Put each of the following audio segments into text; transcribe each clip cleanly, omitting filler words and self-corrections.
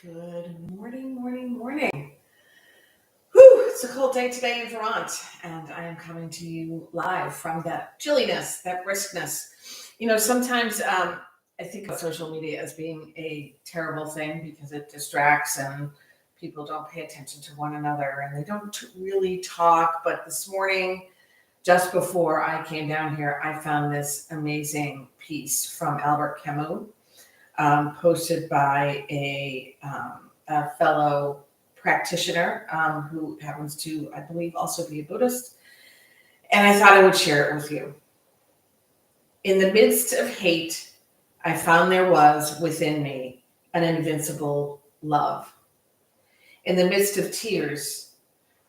Good morning, morning, morning. Whew, it's a cold day today in Vermont, and I am coming to you live from that chilliness, that briskness. Sometimes I think of social media as being a terrible thing because it distracts and people don't pay attention to one another and they don't really talk. But this morning, just before I came down here, I found this amazing piece from Albert Camus, posted by a fellow practitioner who happens to, I believe, also be a Buddhist. And I thought I would share it with you. In the midst of hate, I found there was within me an invincible love. In the midst of tears,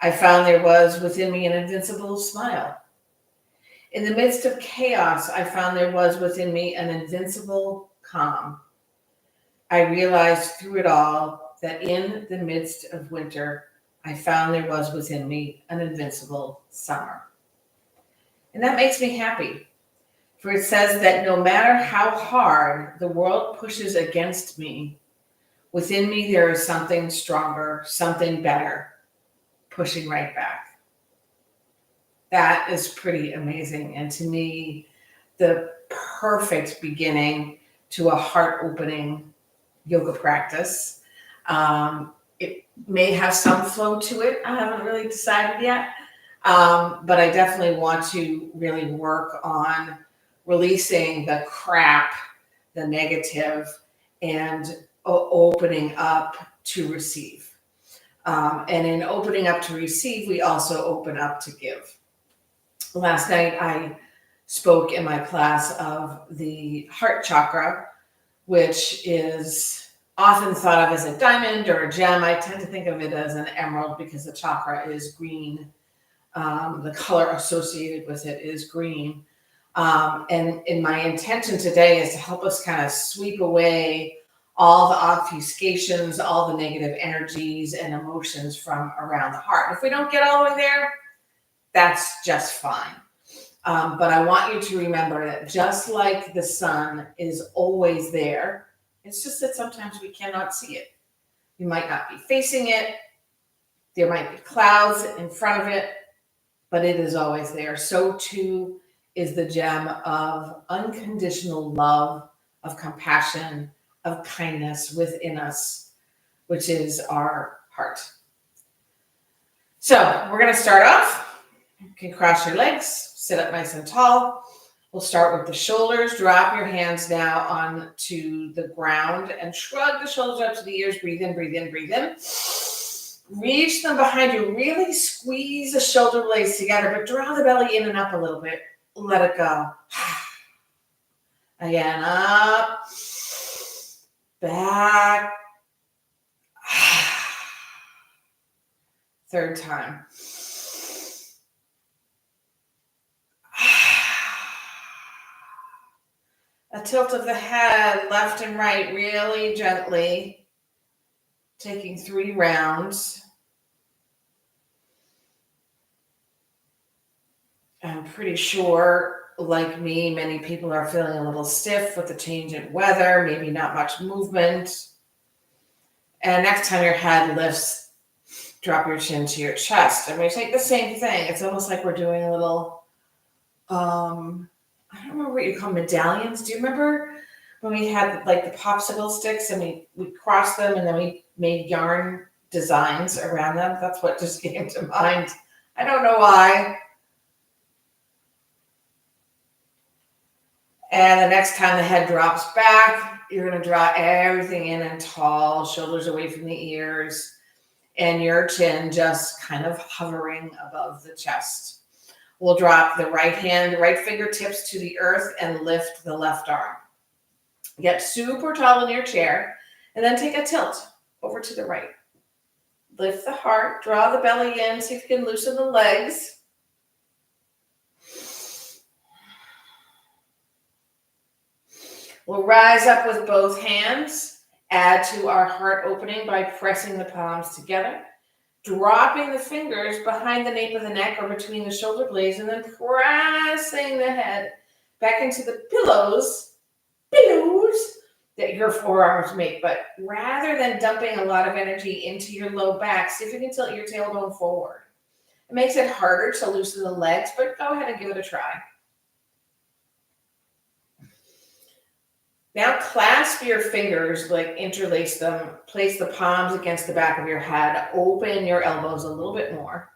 I found there was within me an invincible smile. In the midst of chaos, I found there was within me an invincible calm. I realized through it all that in the midst of winter, I found there was within me an invincible summer. And that makes me happy, for it says that no matter how hard the world pushes against me, within me there is something stronger, something better, pushing right back. That is pretty amazing. And to me, the perfect beginning to a heart-opening yoga practice. It may have some flow to it. I haven't really decided yet. But I definitely want to really work on releasing the crap, the negative, and opening up to receive. And in opening up to receive, we also open up to give. Last night, I spoke in my class of the heart chakra, which is often thought of as a diamond or a gem. I tend to think of it as an emerald because the chakra is green. The color associated with it is green. And my intention today is to help us kind of sweep away all the obfuscations, all the negative energies and emotions from around the heart. If we don't get all the way there, that's just fine. But I want you to remember that just like the sun is always there, it's just that sometimes we cannot see it. We might not be facing it. There might be clouds in front of it, but it is always there. So too is the gem of unconditional love, of compassion, of kindness within us, which is our heart. So we're going to start off. You can cross your legs, sit up nice and tall. We'll start with the shoulders. Drop your hands now onto the ground and shrug the shoulders up to the ears. Breathe in, breathe in, breathe in. Reach them behind you. Really squeeze the shoulder blades together, but draw the belly in and up a little bit. Let it go. Again, up, back. Third time. A tilt of the head left and right really gently, taking 3 rounds. I'm pretty sure, like me, many people are feeling a little stiff with the change in weather, maybe not much movement. And next time your head lifts, drop your chin to your chest. And we take the same thing. It's almost like we're doing a little, I don't remember what you call medallions. Do you remember when we had like the popsicle sticks and we crossed them and then we made yarn designs around them? That's what just came to mind. I don't know why. And the next time the head drops back, you're going to draw everything in and tall, shoulders away from the ears, and your chin just kind of hovering above the chest. We'll drop the right hand, right fingertips to the earth and lift the left arm. Get super tall in your chair and then take a tilt over to the right. Lift the heart, draw the belly in, see if you can loosen the legs. We'll rise up with both hands, add to our heart opening by pressing the palms together. Dropping the fingers behind the nape of the neck or between the shoulder blades, and then pressing the head back into the pillows that your forearms make. But rather than dumping a lot of energy into your low back, see if you can tilt your tailbone forward. It makes it harder to loosen the legs, but go ahead and give it a try. Now clasp your fingers, like interlace them, place the palms against the back of your head, open your elbows a little bit more.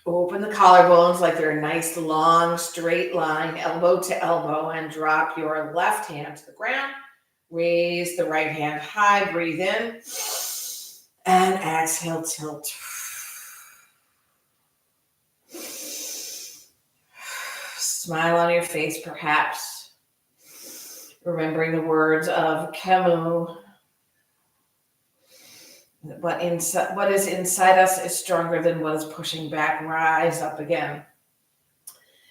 Open the collarbones like they're a nice long straight line, elbow to elbow, and drop your left hand to the ground. Raise the right hand high, breathe in, and exhale, tilt. Smile on your face, perhaps. Remembering the words of Camus. What is inside us is stronger than what is pushing back. Rise up again.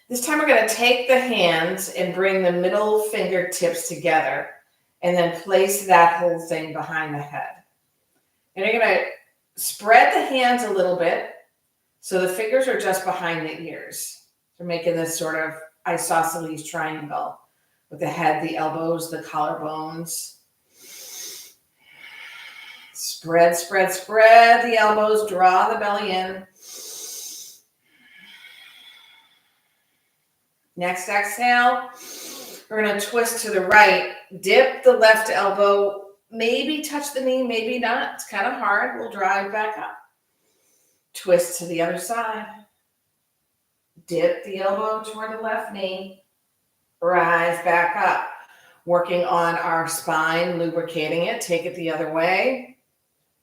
This time we're going to take the hands and bring the middle fingertips together and then place that whole thing behind the head. And you're going to spread the hands a little bit so the fingers are just behind the ears. So making this sort of isosceles triangle with the head, the elbows, the collarbones. Spread, spread, spread the elbows, draw the belly in. Next exhale, we're going to twist to the right, dip the left elbow, maybe touch the knee, maybe not. It's kind of hard. We'll drive back up. Twist to the other side. Dip the elbow toward the left knee. Rise back up. Working on our spine, lubricating it. Take it the other way.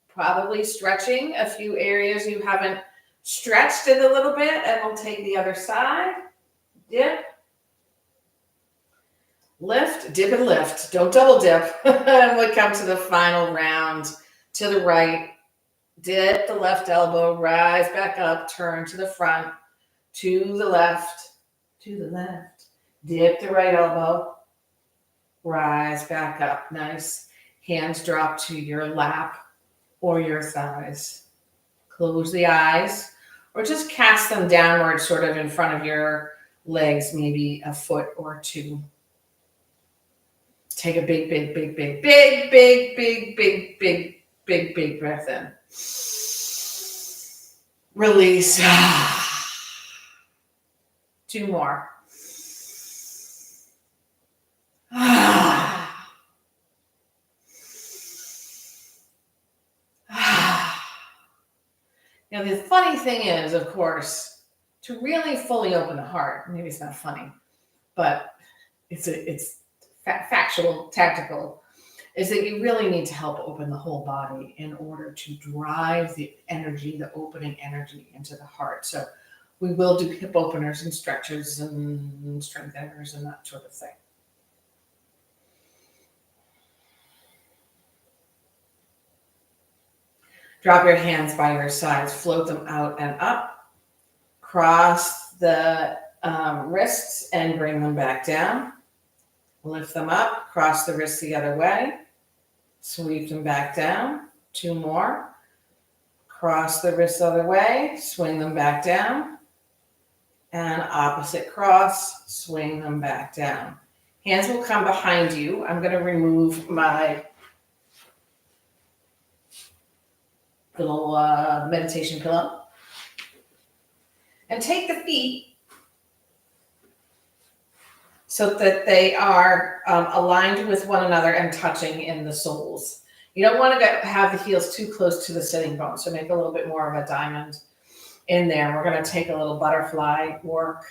Probably stretching a few areas you haven't stretched it a little bit, and we'll take the other side. Dip. Lift, dip and lift. Don't double dip. And we'll come to the final round to the right. Dip the left elbow, rise back up, turn to the front, to the left, to the left. Dip the right elbow, rise back up. Nice. Hands drop to your lap or your thighs. Close the eyes or just cast them downward sort of in front of your legs, maybe a foot or two. Take a big, big, big, big, big, big, big, big, big, big, big breath in. Release. 2 more. Now, the funny thing is, of course, to really fully open the heart, maybe it's not funny, but it's factual, tactical, is that you really need to help open the whole body in order to drive the energy, the opening energy into the heart. So we will do hip openers and stretchers and strengtheners and that sort of thing. Drop your hands by your sides, float them out and up. Cross the wrists and bring them back down. Lift them up, cross the wrists the other way. Sweep them back down. 2 more. Cross the wrists the other way, swing them back down. And opposite cross, swing them back down. Hands will come behind you. I'm going to remove my little meditation pillow. And take the feet so that they are aligned with one another and touching in the soles. You don't want to have the heels too close to the sitting bone, so make a little bit more of a diamond in there. We're going to take a little butterfly work.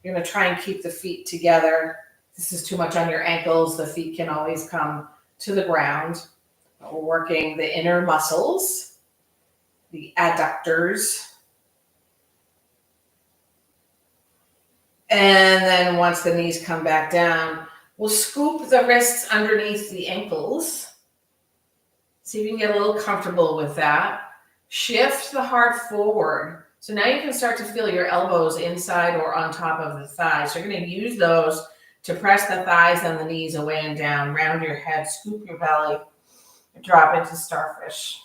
You're going to try and keep the feet together. This is too much on your ankles. The feet can always come to the ground. We're working the inner muscles, the adductors. And then once the knees come back down, we'll scoop the wrists underneath the ankles. See if you can get a little comfortable with that. Shift the heart forward. So now you can start to feel your elbows inside or on top of the thighs. So you're going to use those to press the thighs and the knees away and down. Round your head, scoop your belly, and drop into starfish.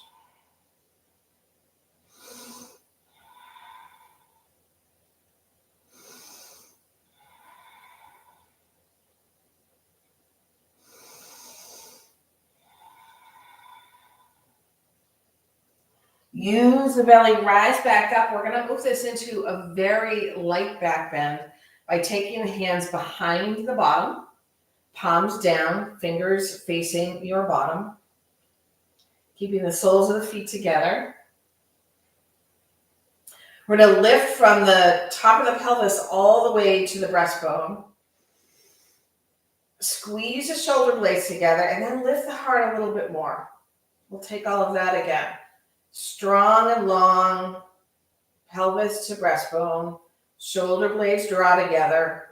Use the belly, rise back up. We're going to move this into a very light back bend by taking the hands behind the bottom, palms down, fingers facing your bottom, keeping the soles of the feet together. We're going to lift from the top of the pelvis all the way to the breastbone. Squeeze the shoulder blades together and then lift the heart a little bit more. We'll take all of that again. Strong and long, pelvis to breastbone, shoulder blades draw together,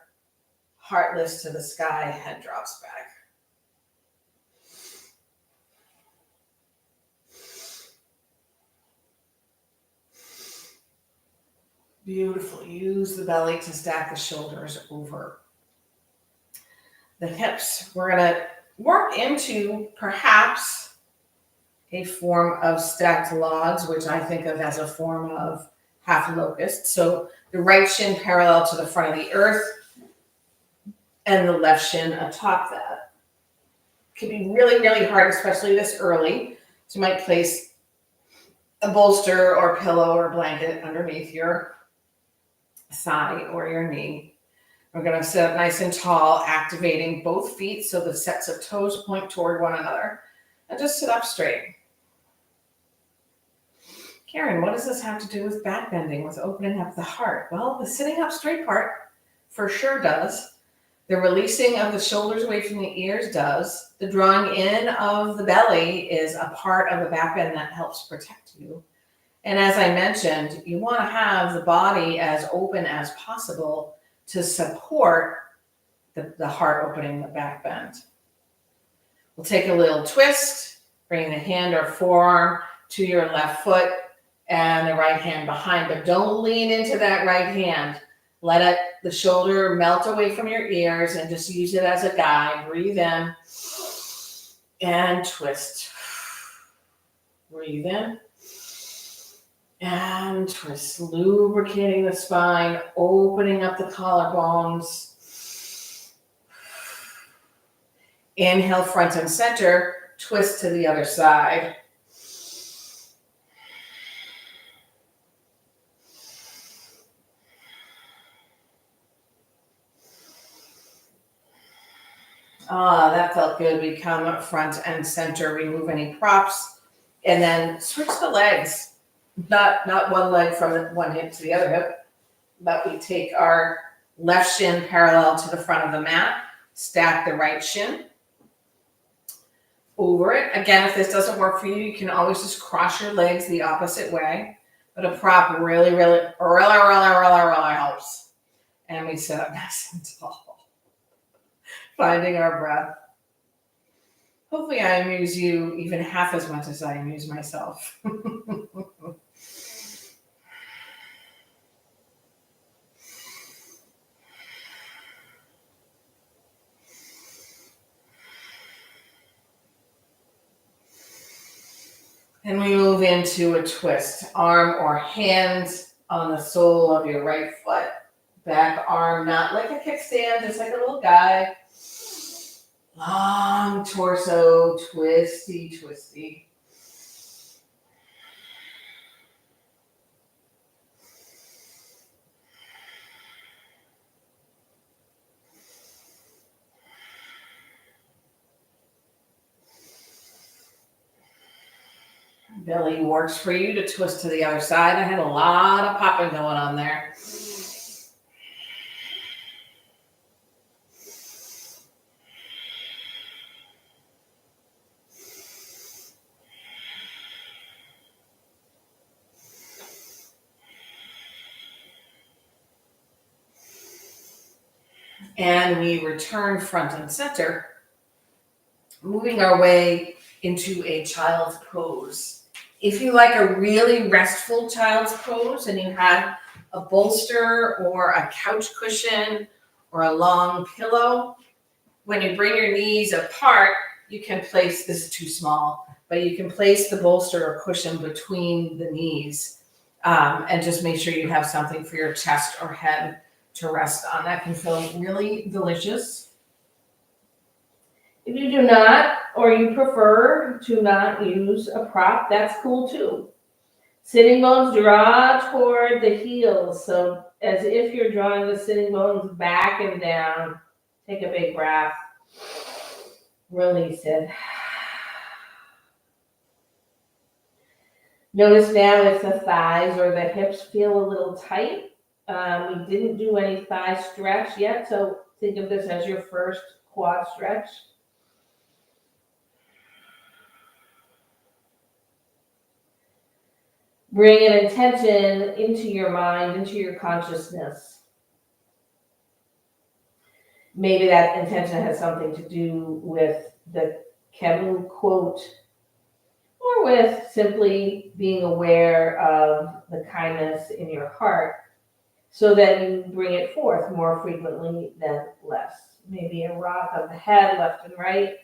heart lifts to the sky, head drops back. Beautiful. Use the belly to stack the shoulders over the hips. We're going to work into perhaps a form of stacked logs, which I think of as a form of half locust. So the right shin parallel to the front of the earth and the left shin atop that. Can be really, really hard, especially this early. So you might place a bolster or pillow or blanket underneath your thigh or your knee. We're going to sit up nice and tall, activating both feet so the sets of toes point toward one another. And just sit up straight. Karen, what does this have to do with back bending, with opening up the heart? Well, the sitting up straight part for sure does. The releasing of the shoulders away from the ears does. The drawing in of the belly is a part of the back bend that helps protect you. And as I mentioned, you want to have the body as open as possible to support the heart opening, the back bend. We'll take a little twist, bring the hand or forearm to your left foot and the right hand behind, but don't lean into that right hand. Let the shoulder melt away from your ears and just use it as a guide. Breathe in and twist. Breathe in and twist, lubricating the spine, opening up the collarbones. Inhale, front and center, twist to the other side. Ah, that felt good. We come up front and center, remove any props, and then switch the legs. Not one leg from one hip to the other hip, but we take our left shin parallel to the front of the mat, stack the right shin over it. Again, if this doesn't work for you, you can always just cross your legs the opposite way, but a prop really helps. And we sit up nice and tall, finding our breath. Hopefully I amuse you even half as much as I amuse myself. And we move into a twist. Arm or hands on the sole of your right foot. Back arm, not like a kickstand, just like a little guide. Long torso, twisty, twisty. Belly works for you to twist to the other side. I had a lot of popping going on there. And we return front and center, moving our way into a child's pose. If you like a really restful child's pose and you have a bolster or a couch cushion or a long pillow, when you bring your knees apart, you can place, this is too small, but you can place the bolster or cushion between the knees and just make sure you have something for your chest or head to rest on. That can feel really delicious. If you do not, or you prefer to not use a prop, that's cool too. Sitting bones draw toward the heels, so as if you're drawing the sitting bones back and down. Take a big breath. Release it. Notice now if the thighs or the hips feel a little tight. We didn't do any thigh stretch yet, so think of this as your first quad stretch. Bring an intention into your mind, into your consciousness. Maybe that intention has something to do with the Kevin quote, or with simply being aware of the kindness in your heart so that you bring it forth more frequently than less. Maybe a rock of the head, left and right.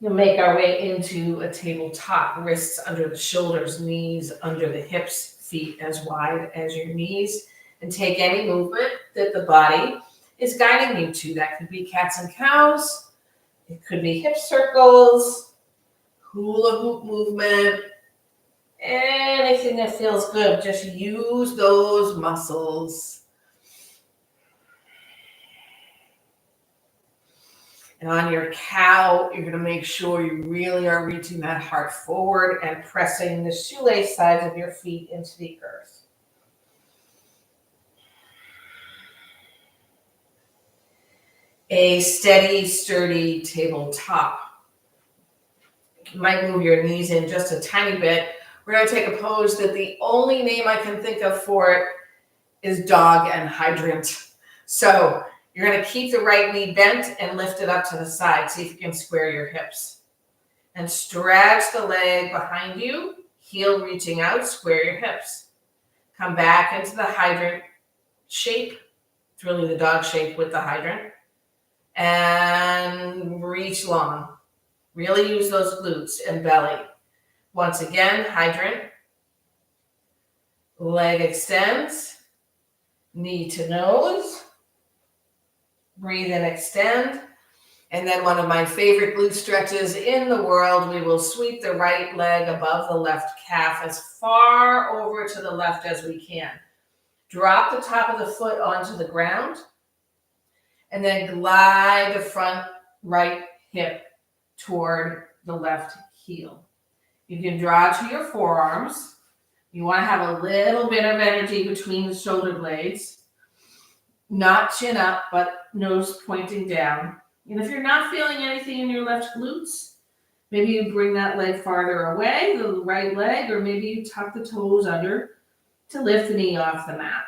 We'll make our way into a tabletop, wrists under the shoulders, knees under the hips, feet as wide as your knees, and take any movement that the body is guiding you to. That could be cats and cows, it could be hip circles, hula hoop movement, anything that feels good. Just use those muscles. And on your cow, you're going to make sure you really are reaching that heart forward and pressing the shoelace sides of your feet into the earth. A steady, sturdy tabletop. You might move your knees in just a tiny bit. We're going to take a pose that the only name I can think of for it is dog and hydrant. So you're going to keep the right knee bent and lift it up to the side. See if you can square your hips. And stretch the leg behind you, heel reaching out, square your hips. Come back into the hydrant shape. It's really the dog shape with the hydrant. And reach long. Really use those glutes and belly. Once again, hydrant. Leg extends. Knee to nose. Breathe and extend. And then one of my favorite glute stretches in the world, we will sweep the right leg above the left calf as far over to the left as we can. Drop the top of the foot onto the ground. And then glide the front right hip toward the left heel. You can draw to your forearms. You want to have a little bit of energy between the shoulder blades. Not chin up, but nose pointing down. And if you're not feeling anything in your left glutes, maybe you bring that leg farther away, the right leg, or maybe you tuck the toes under to lift the knee off the mat.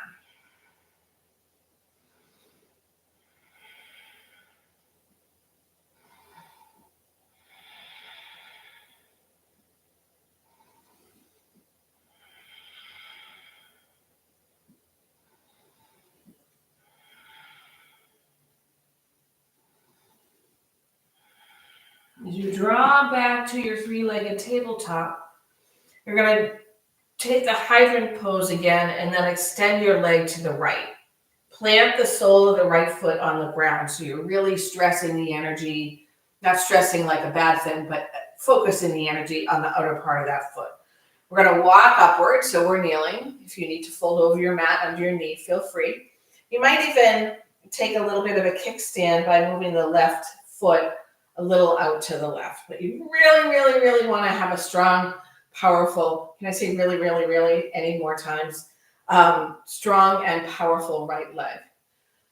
As you draw back to your three-legged tabletop, you're going to take the hydrant pose again and then extend your leg to the right. Plant the sole of the right foot on the ground. So you're really stressing the energy, not stressing like a bad thing, but focusing the energy on the outer part of that foot. We're going to walk upward, so we're kneeling. If you need to fold over your mat under your knee, feel free. You might even take a little bit of a kickstand by moving the left foot a little out to the left. But you really, really, really want to have a strong, powerful, can I say really, really, really any more times? Strong and powerful right leg.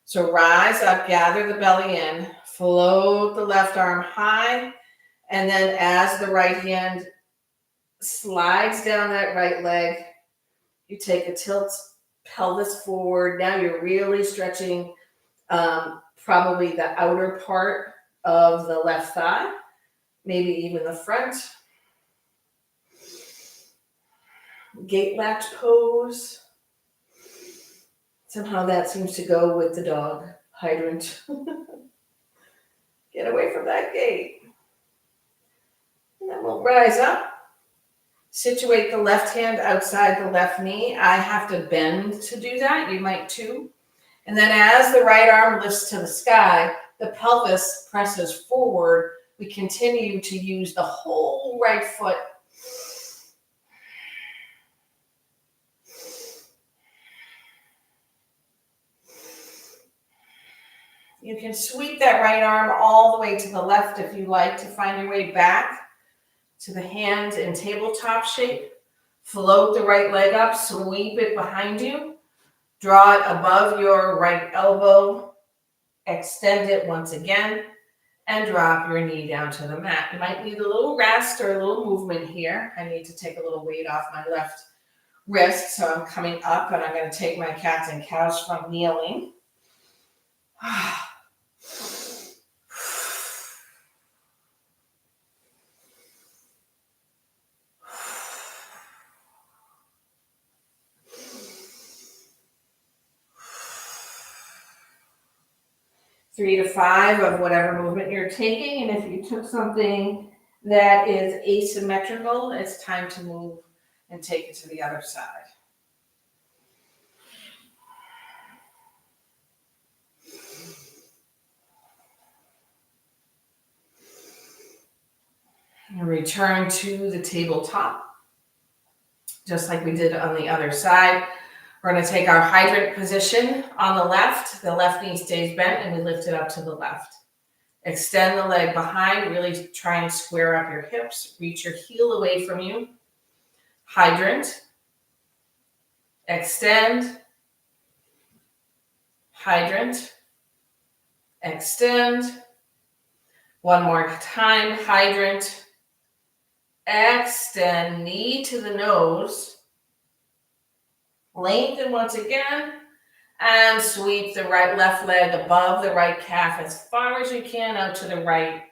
So rise up, gather the belly in, float the left arm high, and then as the right hand slides down that right leg, you take a tilt pelvis forward. Now you're really stretching probably the outer part of the left thigh, maybe even the front. Gate latch pose. Somehow that seems to go with the dog hydrant. Get away from that gate. And then we'll rise up. Situate the left hand outside the left knee. I have to bend to do that. You might too. And then as the right arm lifts to the sky, the pelvis presses forward. We continue to use the whole right foot. You can sweep that right arm all the way to the left if you like to find your way back to the hands in tabletop shape. Float the right leg up, sweep it behind you. Draw it above your right elbow. Extend it once again and drop your knee down to the mat. You might need a little rest or a little movement here. I need to take a little weight off my left wrist, so I'm coming up and I'm going to take my cats and cows from kneeling. 3 to 5 of whatever movement you're taking. And if you took something that is asymmetrical, it's time to move and take it to the other side. And return to the tabletop, just like we did on the other side. We're going to take our hydrant position on the left knee stays bent, and we lift it up to the left. Extend the leg behind, really try and square up your hips, reach your heel away from you. Hydrant, extend, hydrant, extend. One more time, hydrant, extend, knee to the nose. Lengthen once again, and sweep the left leg above the right calf as far as you can out to the right.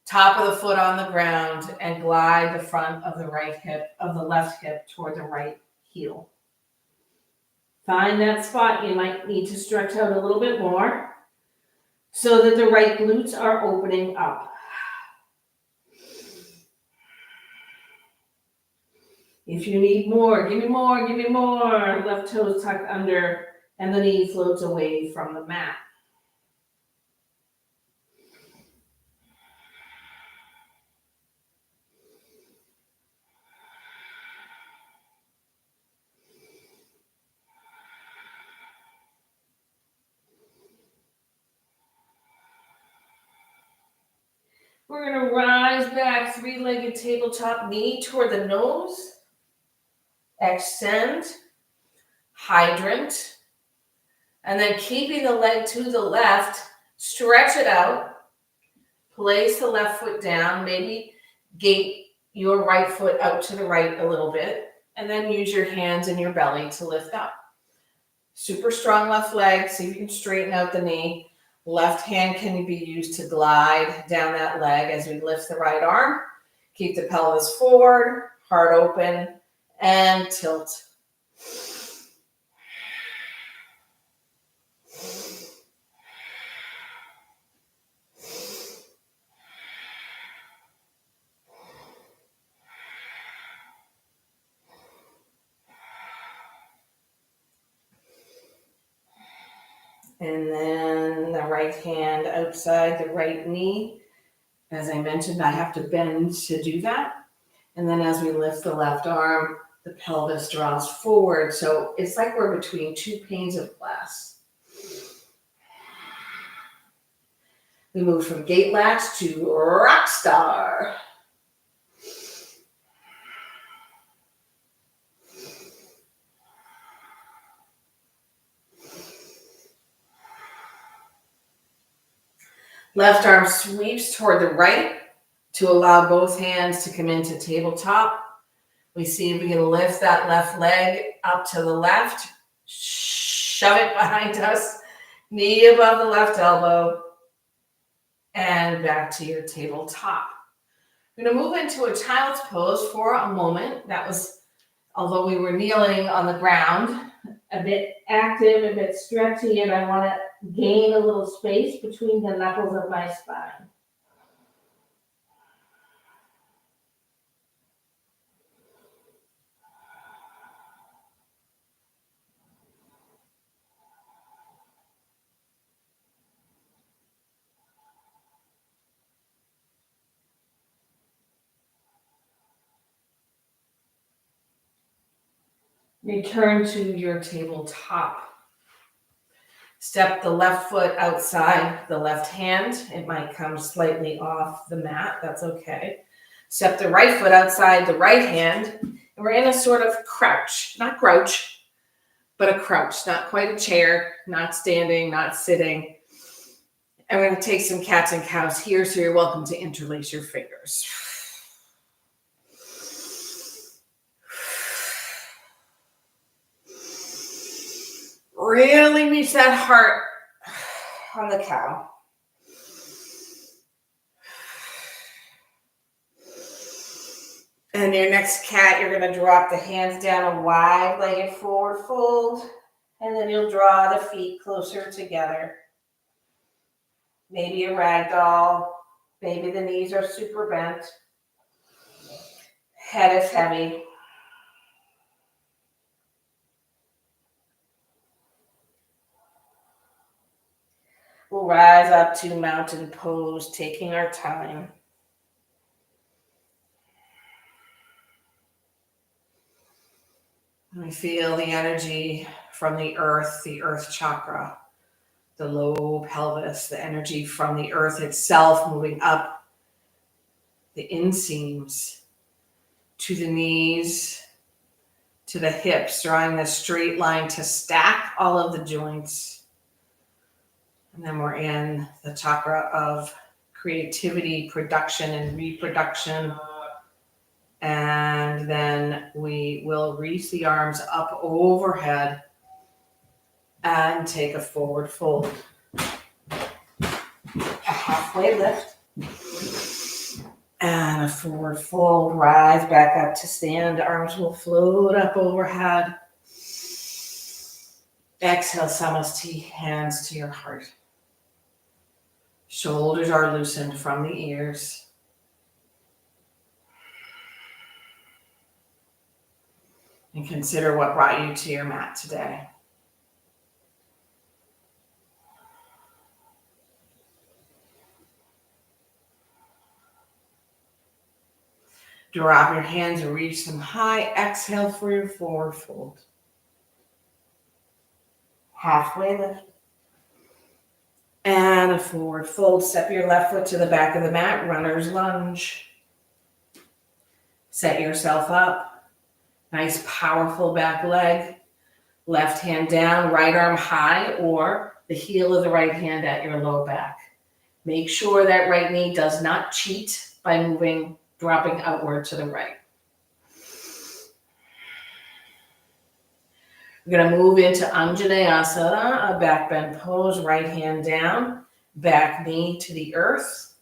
Top of the foot on the ground, and glide the front of the left hip toward the right heel. Find that spot. You might need to stretch out a little bit more so that the right glutes are opening up. If you need more, give me more, give me more. Left toes tucked under and the knee floats away from the mat. We're going to rise back, three-legged tabletop, knee toward the nose. Extend, hydrant, and then keeping the leg to the left, stretch it out, place the left foot down, maybe gate your right foot out to the right a little bit, and then use your hands and your belly to lift up. Super strong left leg, see if you can straighten out the knee. Left hand can be used to glide down that leg as we lift the right arm. Keep the pelvis forward, heart open, and tilt. And then the right hand outside the right knee. As I mentioned, I have to bend to do that. And then as we lift the left arm, the pelvis draws forward. So it's like we're between two panes of glass. We move from gate latch to rock star. Left arm sweeps toward the right to allow both hands to come into tabletop. We see if we can lift that left leg up to the left, shove it behind us, knee above the left elbow, and back to your tabletop. We're going to move into a child's pose for a moment. That was, although we were kneeling on the ground, a bit active, a bit stretchy, and I want to gain a little space between the knuckles of my spine. Return to your tabletop. Step the left foot outside the left hand. It might come slightly off the mat. That's okay. Step the right foot outside the right hand. And we're in a sort of crouch, not grouch, but a crouch. Not quite a chair, not standing, not sitting. And we're going to take some cats and cows here, so you're welcome to interlace your fingers. Really reach that heart on the cow. And your next cat, you're going to drop the hands down a wide-legged forward fold, and then you'll draw the feet closer together. Maybe a rag doll. Maybe the knees are super bent. Head is heavy. We'll rise up to mountain pose, taking our time. We feel the energy from the earth chakra, the low pelvis, the energy from the earth itself moving up the inseams to the knees, to the hips, drawing the straight line to stack all of the joints. And then we're in the chakra of creativity, production, and reproduction. And then we will reach the arms up overhead and take a forward fold. A halfway lift. And a forward fold. Rise back up to stand. Arms will float up overhead. Exhale, Samastha, hands to your heart. Shoulders are loosened from the ears. And consider what brought you to your mat today. Drop your hands and reach them high. Exhale for your forward fold. Halfway lift. And a forward fold. Step your left foot to the back of the mat. Runner's lunge. Set yourself up. Nice, powerful back leg. Left hand down, right arm high, or the heel of the right hand at your low back. Make sure that right knee does not cheat by dropping outward to the right. We're going to move into Anjaneyasana, a back bend pose, right hand down, back knee to the earth.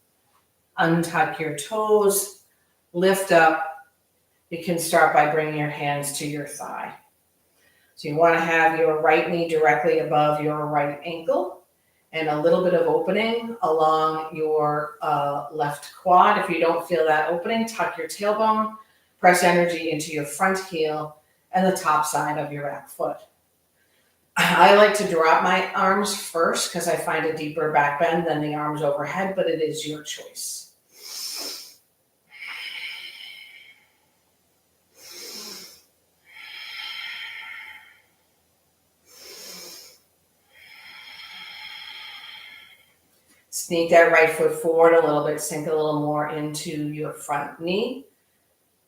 Untuck your toes, lift up. You can start by bringing your hands to your thigh. So you want to have your right knee directly above your right ankle and a little bit of opening along your left quad. If you don't feel that opening, tuck your tailbone, press energy into your front heel and the top side of your back foot. I like to drop my arms first because I find a deeper back bend than the arms overhead, but it is your choice. Sneak that right foot forward a little bit, sink a little more into your front knee.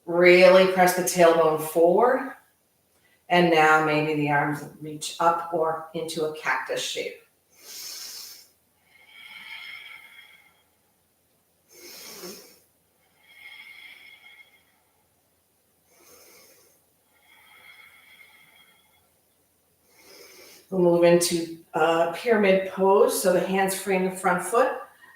Really press the tailbone forward. And now maybe the arms reach up or into a cactus shape. We'll move into pyramid pose. So the hands free in the front foot,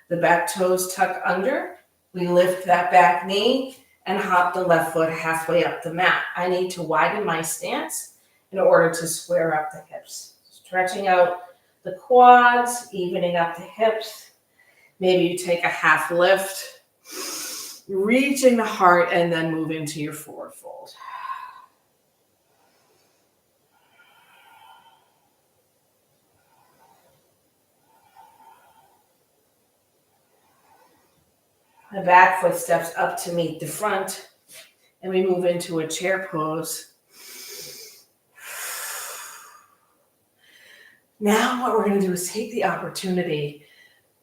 the back toes tuck under. We lift that back knee and hop the left foot halfway up the mat. I need to widen my stance in order to square up the hips. Stretching out the quads, evening up the hips. Maybe you take a half lift, reaching the heart, and then move into your forward fold. The back foot steps up to meet the front, and we move into a chair pose. Now what we're going to do is take the opportunity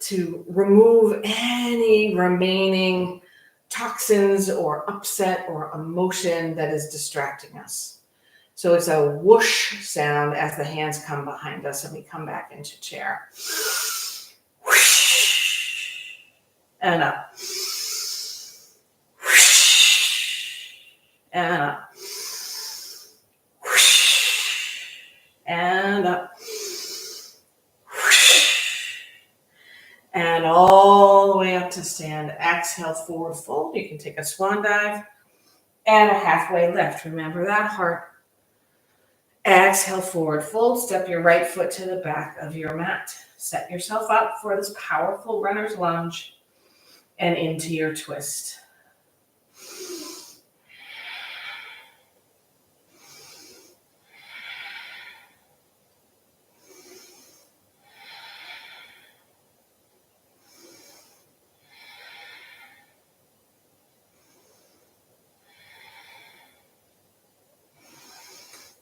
to remove any remaining toxins or upset or emotion that is distracting us. So it's a whoosh sound as the hands come behind us and we come back into chair. Whoosh. And up. Whoosh. And up. Whoosh. And up. And all the way up to stand. Exhale, forward fold. You can take a swan dive and a halfway lift. Remember that heart. Exhale, forward fold. Step your right foot to the back of your mat. Set yourself up for this powerful runner's lunge and into your twist.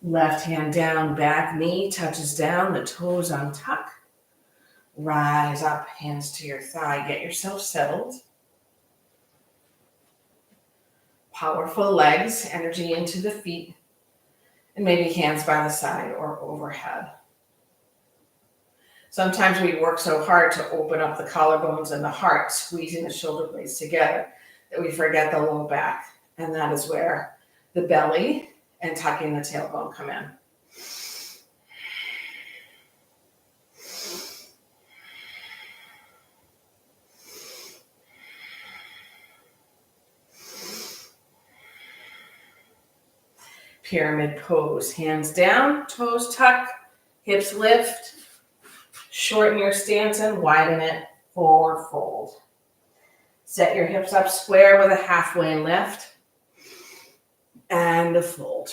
Left hand down, back knee touches down, the toes untuck. Rise up, hands to your thigh. Get yourself settled. Powerful legs, energy into the feet, and maybe hands by the side or overhead. Sometimes we work so hard to open up the collarbones and the heart, squeezing the shoulder blades together, that we forget the low back. And that is where the belly and tucking the tailbone come in. Pyramid pose, hands down, toes tuck, hips lift, shorten your stance and widen it, forward fold. Set your hips up square with a halfway lift and a fold.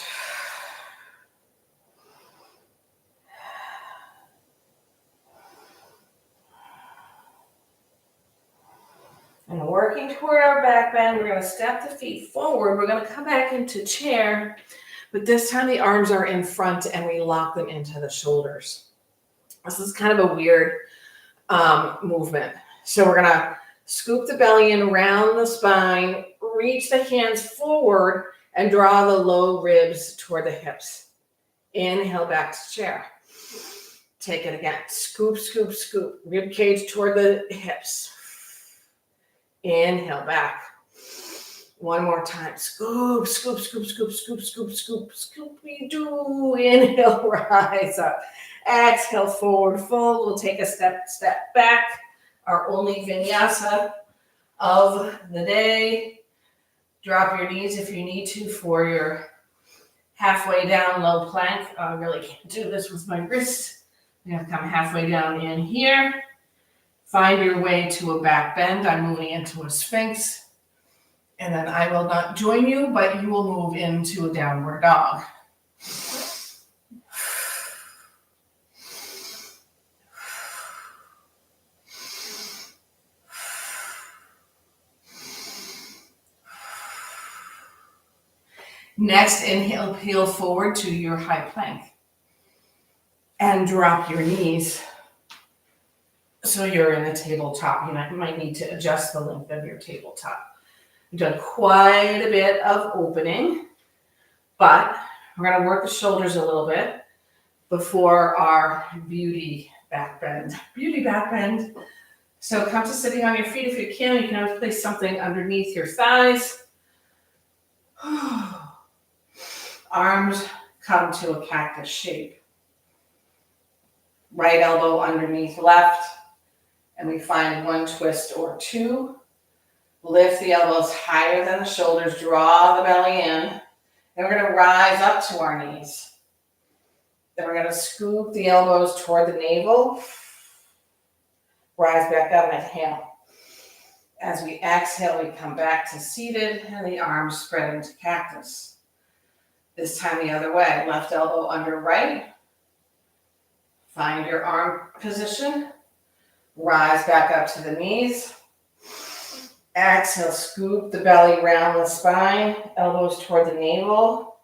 And working toward our back bend, we're going to step the feet forward. We're going to come back into chair, but this time the arms are in front and we lock them into the shoulders. This is kind of a weird movement. So we're going to scoop the belly in around the spine, reach the hands forward, and draw the low ribs toward the hips. Inhale back to chair. Take it again. Scoop, scoop, scoop. Rib cage toward the hips. Inhale back. One more time. Scoop, scoop, scoop, scoop, scoop, scoop, scoop, scoopy-doo. Inhale, rise up. Exhale, forward fold. We'll take a step back. Our only vinyasa of the day. Drop your knees if you need to for your halfway down low plank. I really can't do this with my wrist. You have to come halfway down in here. Find your way to a back bend. I'm moving into a sphinx. And then I will not join you, but you will move into a downward dog. Next, inhale, peel forward to your high plank. And drop your knees so you're in a tabletop. You might need to adjust the length of your tabletop. We've done quite a bit of opening, but we're going to work the shoulders a little bit before our beauty back bend. Beauty back bend. So come to sitting on your feet if you can. You can always place something underneath your thighs. Arms come to a cactus shape. Right elbow underneath left, and we find one twist or two. Lift the elbows higher than the shoulders, draw the belly in. Then we're going to rise up to our knees. Then we're going to scoop the elbows toward the navel. Rise back up and inhale. As we exhale, we come back to seated and the arms spread into cactus. This time the other way, left elbow under right. Find your arm position. Rise back up to the knees. Exhale, scoop the belly round the spine, elbows toward the navel.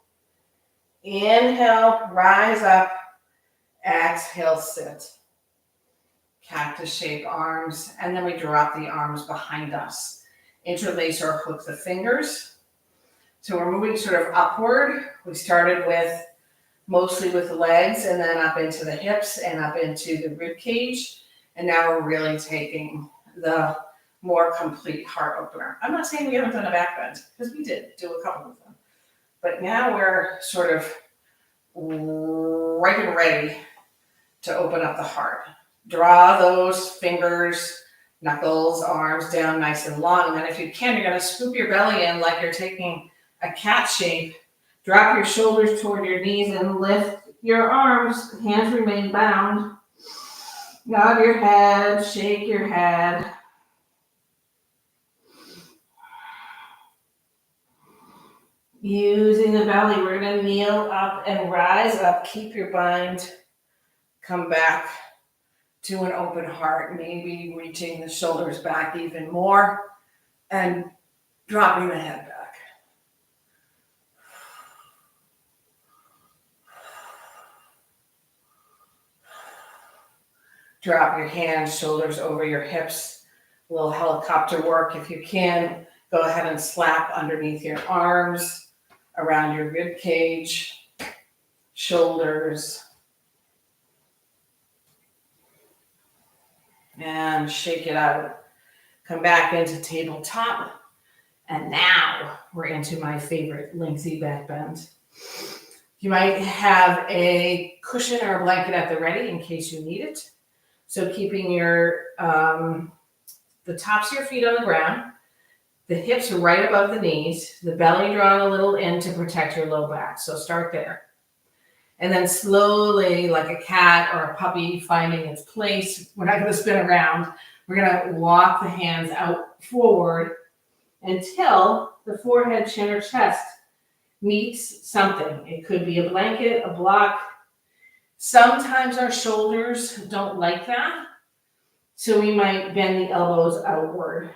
Inhale, rise up. Exhale, sit. Cactus shape arms, and then we drop the arms behind us. Interlace or hook the fingers. So we're moving sort of upward. We started with mostly with the legs and then up into the hips and up into the rib cage. And now we're really taking the more complete heart opener. I'm not saying we haven't done a back bend, because we did do a couple of them. But now we're sort of right and ready to open up the heart. Draw those fingers, knuckles, arms down nice and long. And then if you can, you're going to scoop your belly in like you're taking a cat shape. Drop your shoulders toward your knees and lift your arms. Hands remain bound. Nod your head, shake your head. Using the belly, we're going to kneel up and rise up. Keep your bind. Come back to an open heart, maybe reaching the shoulders back even more and dropping the head back. Drop your hands, shoulders over your hips. A little helicopter work if you can. Go ahead and slap underneath your arms, around your rib cage, shoulders. And shake it out. Come back into tabletop. And now we're into my favorite lengthy back bend. You might have a cushion or a blanket at the ready in case you need it. So keeping your the tops of your feet on the ground, the hips right above the knees, the belly drawn a little in to protect your low back. So start there. And then slowly, like a cat or a puppy finding its place, we're not going to spin around. We're going to walk the hands out forward until the forehead, chin, or chest meets something. It could be a blanket, a block. Sometimes our shoulders don't like that, so we might bend the elbows outward.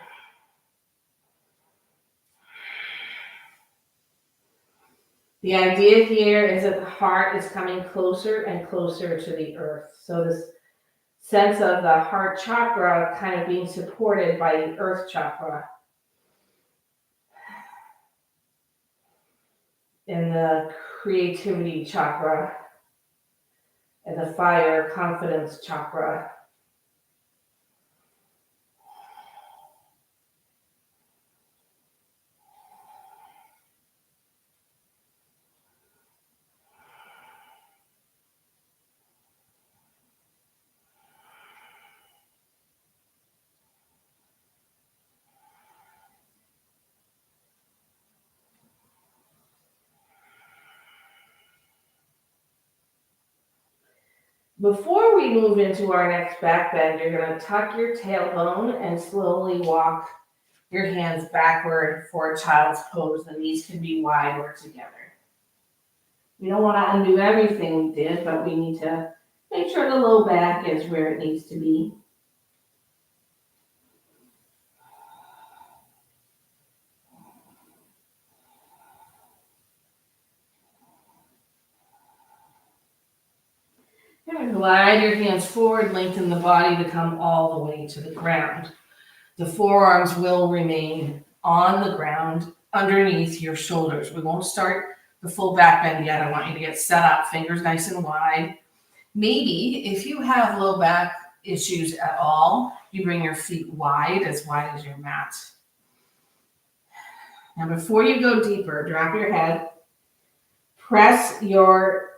The idea here is that the heart is coming closer and closer to the earth. So this sense of the heart chakra kind of being supported by the earth chakra. And the creativity chakra. And the fire confidence chakra. Before we move into our next back bend, you're going to tuck your tailbone and slowly walk your hands backward for a child's pose. The knees can be wide or together. We don't want to undo everything we did, but we need to make sure the low back is where it needs to be. And glide your hands forward, lengthen the body to come all the way to the ground. The forearms will remain on the ground underneath your shoulders. We won't start the full back bend yet. I want you to get set up, fingers nice and wide. Maybe if you have low back issues at all, you bring your feet wide as your mat. Now before you go deeper, drop your head, press your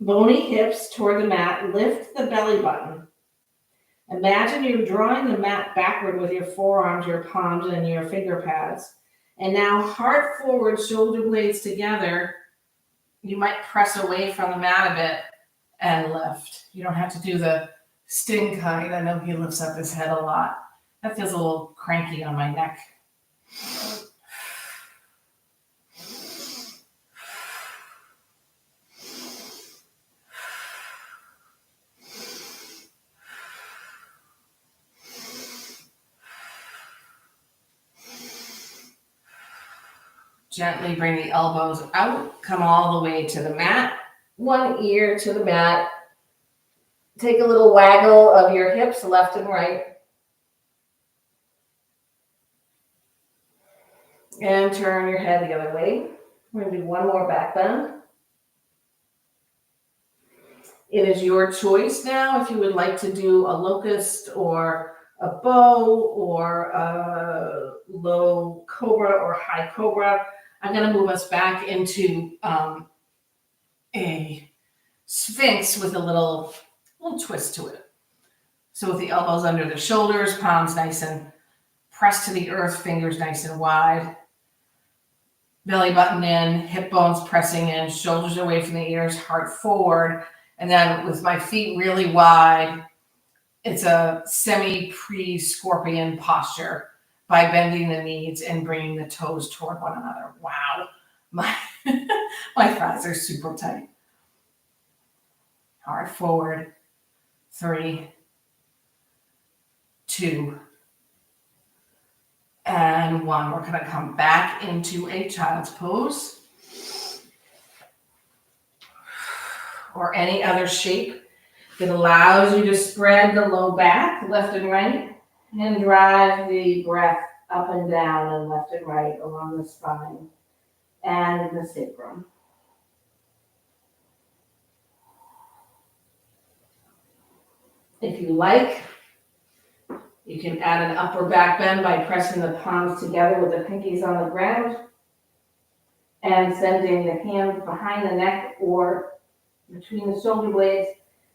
bony hips toward the mat, lift the belly button. Imagine you're drawing the mat backward with your forearms, your palms, and your finger pads. And now heart forward, shoulder blades together. You might press away from the mat a bit and lift. You don't have to do the sting kind. I know he lifts up his head a lot. That feels a little cranky on my neck. Gently bring the elbows out, come all the way to the mat, one ear to the mat. Take a little waggle of your hips left and right. And turn your head the other way. We're going to do one more back bend. It is your choice now if you would like to do a locust or a bow or a low cobra or high cobra. I'm going to move us back into a sphinx with a little twist to it. So with the elbows under the shoulders, palms nice and pressed to the earth, fingers nice and wide. Belly button in, hip bones pressing in, shoulders away from the ears, heart forward. And then with my feet really wide, it's a semi-pre-scorpion posture by bending the knees and bringing the toes toward one another. Wow, my thighs are super tight. Heart forward, 3, 2, and 1. We're going to come back into a child's pose or any other shape that allows you to spread the low back left and right and drive the breath up and down and left and right along the spine and the sacrum. If you like, you can add an upper back bend by pressing the palms together with the pinkies on the ground and sending the hands behind the neck or between the shoulder blades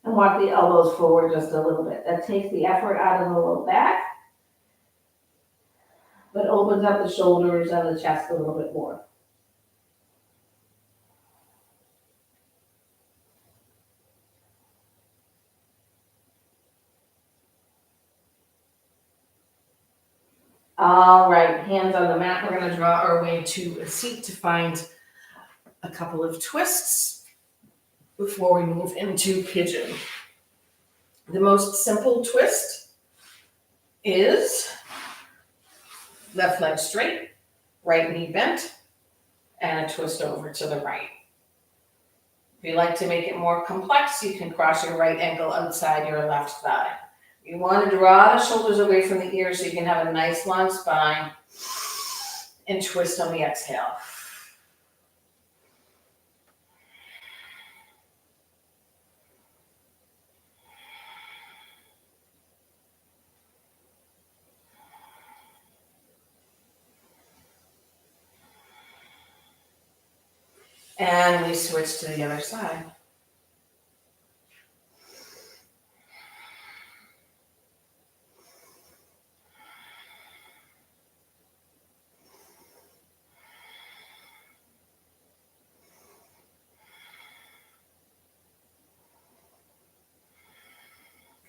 and walk the elbows forward just a little bit. That takes the effort out of the low back, but opens up the shoulders and the chest a little bit more. All right, hands on the mat. We're going to draw our way to a seat to find a couple of twists before we move into pigeon. The most simple twist is left leg straight, right knee bent, and a twist over to the right. If you like to make it more complex, you can cross your right ankle outside your left thigh. You want to draw the shoulders away from the ears so you can have a nice long spine and twist on the exhale. And we switch to the other side.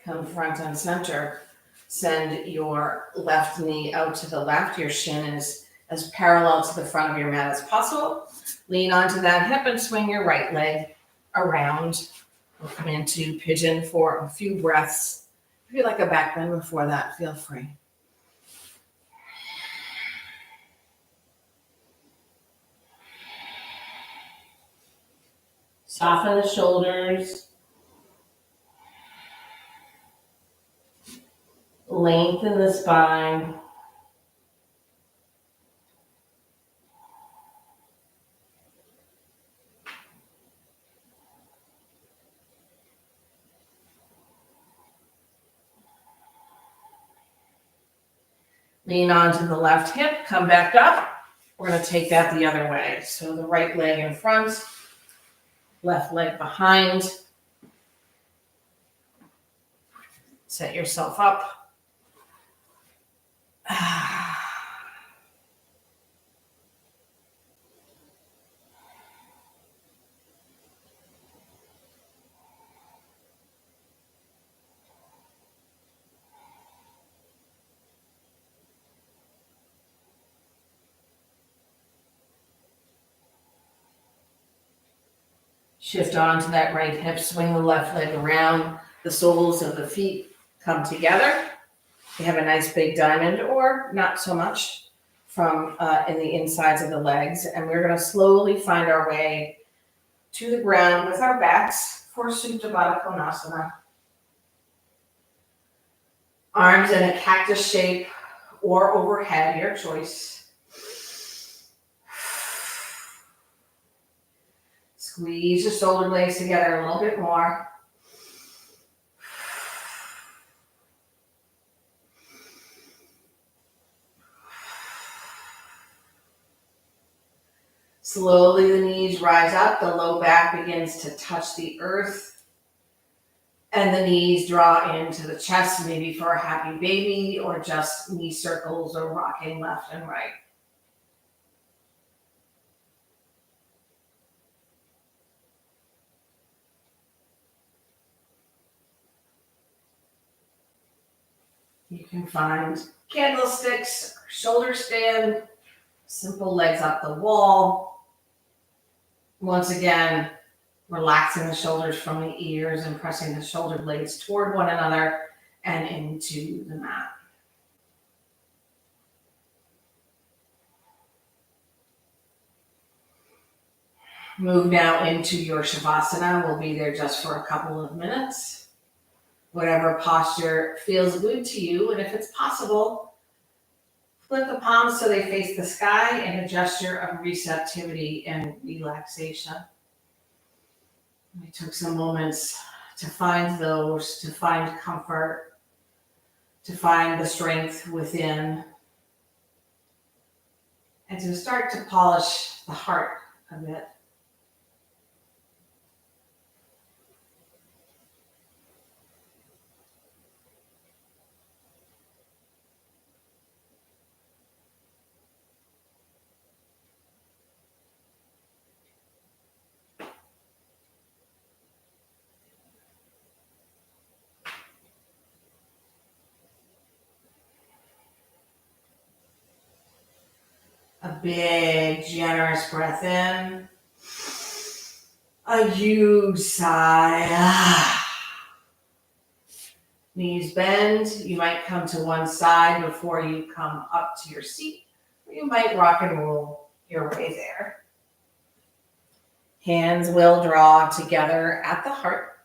Come front and center. Send your left knee out to the left. Your shin is as parallel to the front of your mat as possible. Lean onto that hip and swing your right leg around. We'll come into pigeon for a few breaths. If you like a back bend before that, feel free. Soften the shoulders. Lengthen the spine. Lean onto the left hip, come back up. We're going to take that the other way. So the right leg in front, left leg behind. Set yourself up. Shift onto that right hip, swing the left leg around. The soles of the feet come together. You have a nice big diamond, or not so much, from in the insides of the legs. And we're going to slowly find our way to the ground with our backs for Supta Baddha Konasana. Arms in a cactus shape or overhead, your choice. Squeeze the shoulder blades together a little bit more. Slowly the knees rise up, the low back begins to touch the earth, and the knees draw into the chest, maybe for a happy baby or just knee circles or rocking left and right. You can find candlesticks, shoulder stand, simple legs up the wall. Once again, relaxing the shoulders from the ears and pressing the shoulder blades toward one another and into the mat. Move now into your Shavasana. We'll be there just for a couple of minutes. Whatever posture feels good to you, and if it's possible, flip the palms so they face the sky in a gesture of receptivity and relaxation. We took some moments to find those, to find comfort, to find the strength within, and to start to polish the heart a bit. A big, generous breath in. A huge sigh. Knees bend. You might come to one side before you come up to your seat. Or you might rock and roll your way there. Hands will draw together at the heart.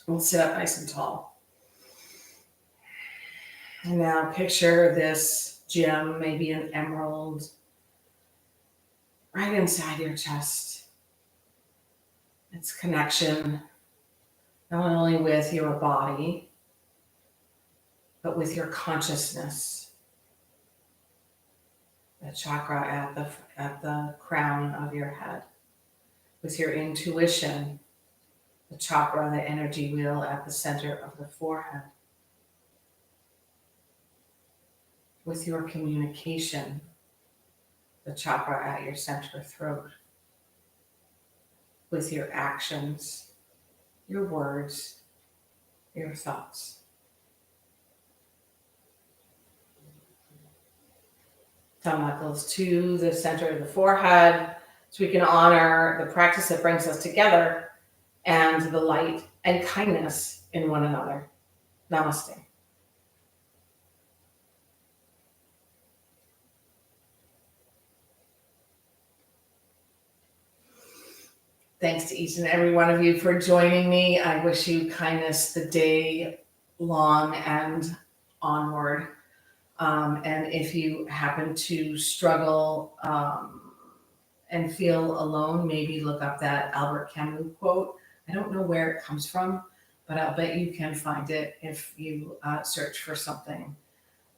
We'll sit up nice and tall. And now picture this gem, maybe an emerald, right inside your chest. It's connection not only with your body, but with your consciousness. The chakra at the crown of your head. With your intuition, the chakra, the energy wheel at the center of the forehead. With your communication, the chakra at your center throat. With your actions, your words, your thoughts. Thumb knuckles to the center of the forehead so we can honor the practice that brings us together and the light and kindness in one another. Namaste. Thanks to each and every one of you for joining me. I wish you kindness the day long and onward. And if you happen to struggle and feel alone, maybe look up that Albert Camus quote. I don't know where it comes from, but I'll bet you can find it if you search for something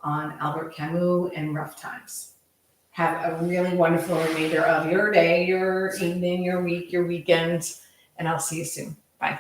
on Albert Camus in rough times. Have a really wonderful remainder of your day, your evening, your week, your weekend, and I'll see you soon. Bye.